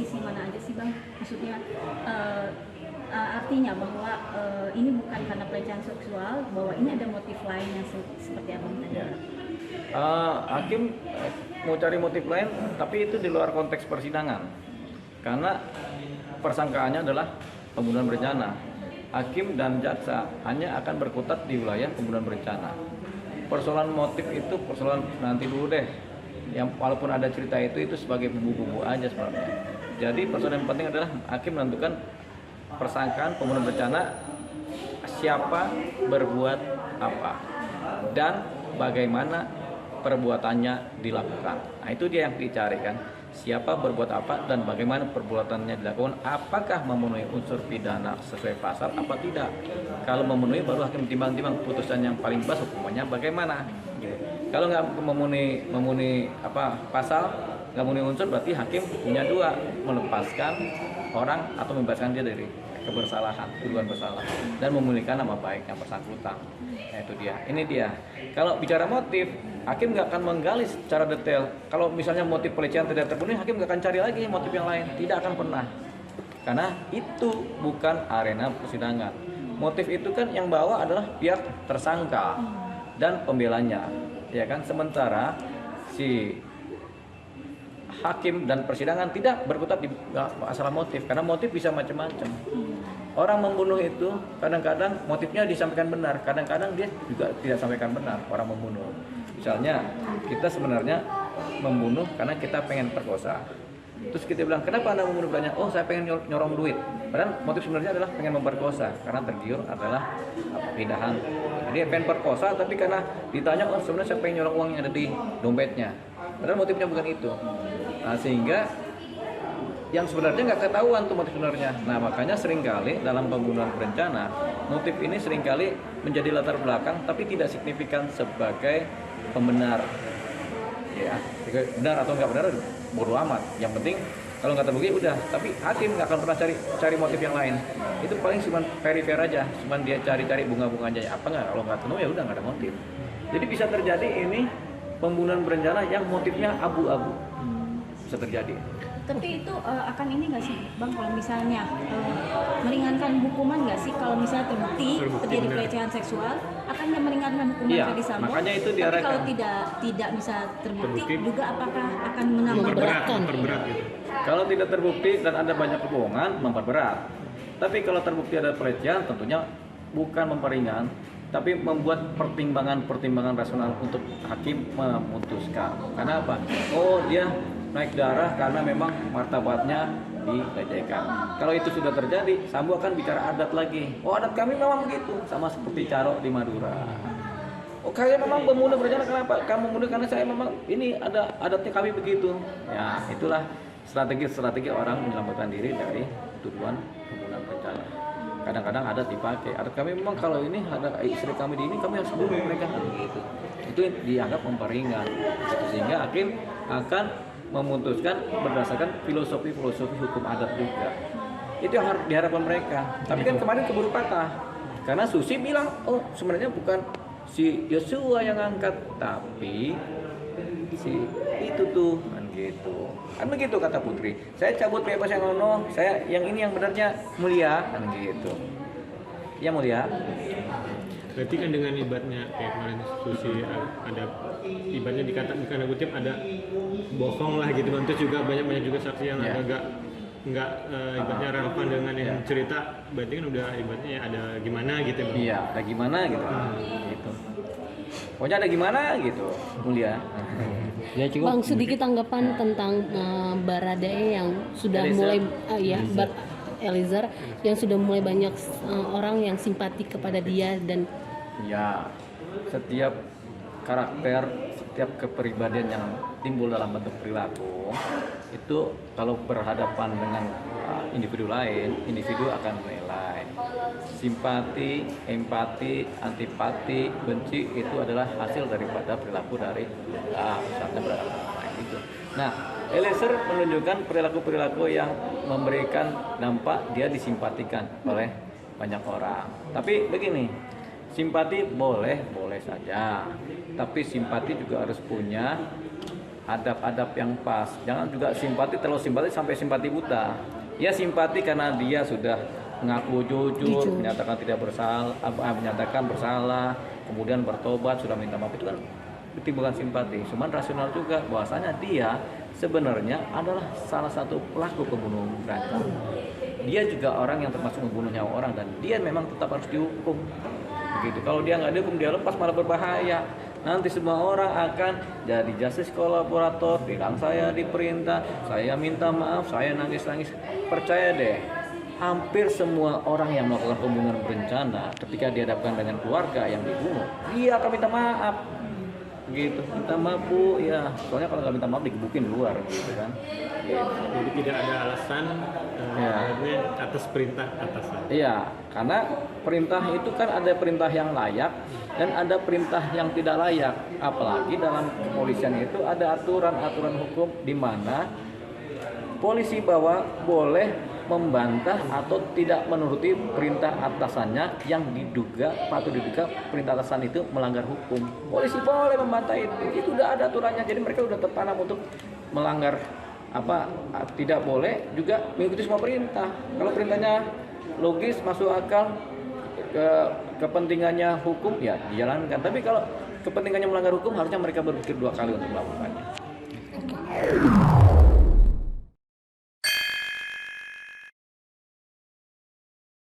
sisi mana aja sih Bang? Maksudnya artinya bahwa ini bukan karena pelecehan seksual, bahwa ini ada motif lain yang seperti Abang tadi. Ya. Hakim mau cari motif lain, tapi itu di luar konteks persidangan. Karena persangkaannya adalah pembunuhan berencana. Hakim dan jaksa hanya akan berkutat di wilayah pembunuhan berencana. Persoalan motif itu persoalan nanti dulu deh. Yang walaupun ada cerita itu sebagai bumbu-bumbu aja sebenarnya. Jadi persoalan yang penting adalah hakim menentukan persangkaan pembunuhan berencana, siapa berbuat apa dan bagaimana perbuatannya dilakukan. Nah, itu dia yang dicarikan. Siapa berbuat apa dan bagaimana perbuatannya dilakukan, apakah memenuhi unsur pidana sesuai pasal apa tidak. Kalau memenuhi baru hakim timbang-timbang putusan yang paling pas hukumannya bagaimana gitu. Kalau nggak memenuhi pasal, nggak memenuhi unsur, berarti hakim punya dua, melepaskan orang atau membebaskan dia dari kebersalahan, tuduhan bersalah, dan memulihkan nama baik yang bersangkutan. Nah, itu dia. Ini dia. Kalau bicara motif, hakim nggak akan menggali secara detail. Kalau misalnya motif pelecehan tidak terpenuhi, hakim nggak akan cari lagi motif yang lain. Tidak akan pernah. Karena itu bukan arena persidangan. Motif itu kan yang bawa adalah pihak tersangka dan pembelanya, ya kan. Sementara si hakim dan persidangan tidak berkutat di masalah motif, karena motif bisa macam-macam. Orang membunuh itu kadang-kadang motifnya disampaikan benar, kadang-kadang dia juga tidak sampaikan benar orang membunuh. Misalnya kita sebenarnya membunuh karena kita pengen perkosa. Terus kita bilang, kenapa Anda membunuh? Banyak, oh saya pengen nyorong duit. Padahal motif sebenarnya adalah pengen memperkosa, karena tergiur adalah pindahan. Jadi pengen perkosa, tapi karena ditanya, oh sebenarnya saya pengen nyorong uang yang ada di dompetnya. Padahal motifnya bukan itu. Nah, sehingga yang sebenarnya nggak ketahuan tuh motif sebenarnya. Nah, makanya seringkali dalam pembunuhan berencana, motif ini seringkali menjadi latar belakang, tapi tidak signifikan sebagai pembenar. Ya, benar atau nggak benar, bodo amat. Yang penting kalau nggak terbukti udah. Tapi hakim nggak akan pernah cari motif yang lain. Itu paling cuma perifer aja, cuma dia cari bunga-bunga aja. Apa nggak? Kalau nggak ketemu ya udah nggak ada motif. Jadi bisa terjadi ini pembunuhan berencana yang motifnya abu-abu. Bisa terjadi. Tapi itu akan ini nggak sih Bang, kalau misalnya meringankan hukuman nggak sih kalau misalnya terbukti terjadi pelecehan seksual, akan meringankan hukuman Ferdy Sambo? Makanya itu tapi kalau tidak bisa terbukti juga apakah akan memperberatkan? Gitu. Kalau tidak terbukti dan ada banyak kebohongan, memperberat. Tapi kalau terbukti ada pelecehan, tentunya bukan memperingan, tapi membuat pertimbangan rasional untuk hakim memutuskan. Karena apa? Oh, dia naik darah karena memang martabatnya dilecehkan. Kalau itu sudah terjadi, Sambo akan bicara adat lagi. Oh, adat kami memang begitu, sama seperti Caro di Madura. Oh, kalian memang pembunuh berencana, kenapa? Kamu membunuh karena saya memang ini ada adatnya kami begitu. Ya, itulah strategi orang menyelamatkan diri dari tuduhan pembunuhan berencana. Kadang-kadang adat dipakai. Adat kami memang kalau ini ada istri kami di ini, kami harus bunuh mereka gitu. Itu dianggap memperingan. Sehingga hakim akan memutuskan berdasarkan filosofi hukum adat juga. Itu yang harus diharapkan mereka. Tapi kan kemarin keburu patah. Karena Susi bilang, oh sebenarnya bukan si Yosua yang angkat, tapi si itu tuh kan gitu. Kan begitu kata Putri. Saya cabut bebas yang ono, saya yang ini yang benarnya mulia kan gitu. Ya mulia. Berarti kan dengan ibaratnya kayak kemarin Susi ada ibaratnya dikata kutip ada bohong lah gitu, terus juga banyak juga saksi yang agak nggak ibaratnya relevan dengan yang cerita, berarti kan udah ibaratnya ya ada gimana gitu. Iya, ada gimana gitu. Gitu. Pokoknya ada gimana gitu, mulia. Ya, cukup. Bang, sedikit tanggapan tentang Baradae yang sudah mulai Eliezer yang sudah mulai banyak orang yang simpati kepada dia. Dan ya, setiap karakter, setiap kepribadian yang timbul dalam bentuk perilaku itu kalau berhadapan dengan individu lain, individu akan menilai. Simpati, empati, antipati, benci itu adalah hasil daripada perilaku dari misalnya berhadapan dengan lain itu. Nah, Eliezer menunjukkan perilaku-perilaku yang memberikan dampak dia disimpatikan oleh banyak orang. Tapi begini, simpati boleh saja, tapi simpati juga harus punya adab-adab yang pas. Jangan juga simpati, terlalu simpati sampai simpati buta. Ya simpati karena dia sudah mengaku jujur, menyatakan tidak bersalah, menyatakan bersalah, kemudian bertobat, sudah minta maaf, itu kan timbulkan simpati. Cuman rasional juga bahwasanya dia sebenarnya adalah salah satu pelaku pembunuhan berencana. Dia juga orang yang termasuk membunuh nyawa orang dan dia memang tetap harus dihukum. Begitu. Kalau dia nggak dihukum, dia lepas malah berbahaya. Nanti semua orang akan jadi justice kolaborator, bilang saya diperintah, saya minta maaf, saya nangis-nangis. Percaya deh, hampir semua orang yang melakukan pembunuhan berencana ketika dihadapkan dengan keluarga yang dibunuh, dia akan minta maaf. Gitu, minta maaf bu, ya soalnya kalau nggak minta maaf digebukin di luar, gitu kan. Jadi tidak ada alasan atas perintah atasan. Iya, karena perintah itu kan ada perintah yang layak dan ada perintah yang tidak layak. Apalagi dalam kepolisian itu ada aturan-aturan hukum di mana polisi bahwa boleh membantah atau tidak menuruti perintah atasannya yang patut diduga perintah atasan itu melanggar hukum. Polisi boleh membantah itu udah ada aturannya. Jadi mereka udah tertanam untuk melanggar tidak boleh juga mengikuti semua perintah. Kalau perintahnya logis, masuk akal, kepentingannya hukum ya dijalankan. Tapi kalau kepentingannya melanggar hukum harusnya mereka berpikir 2 kali untuk melakukannya.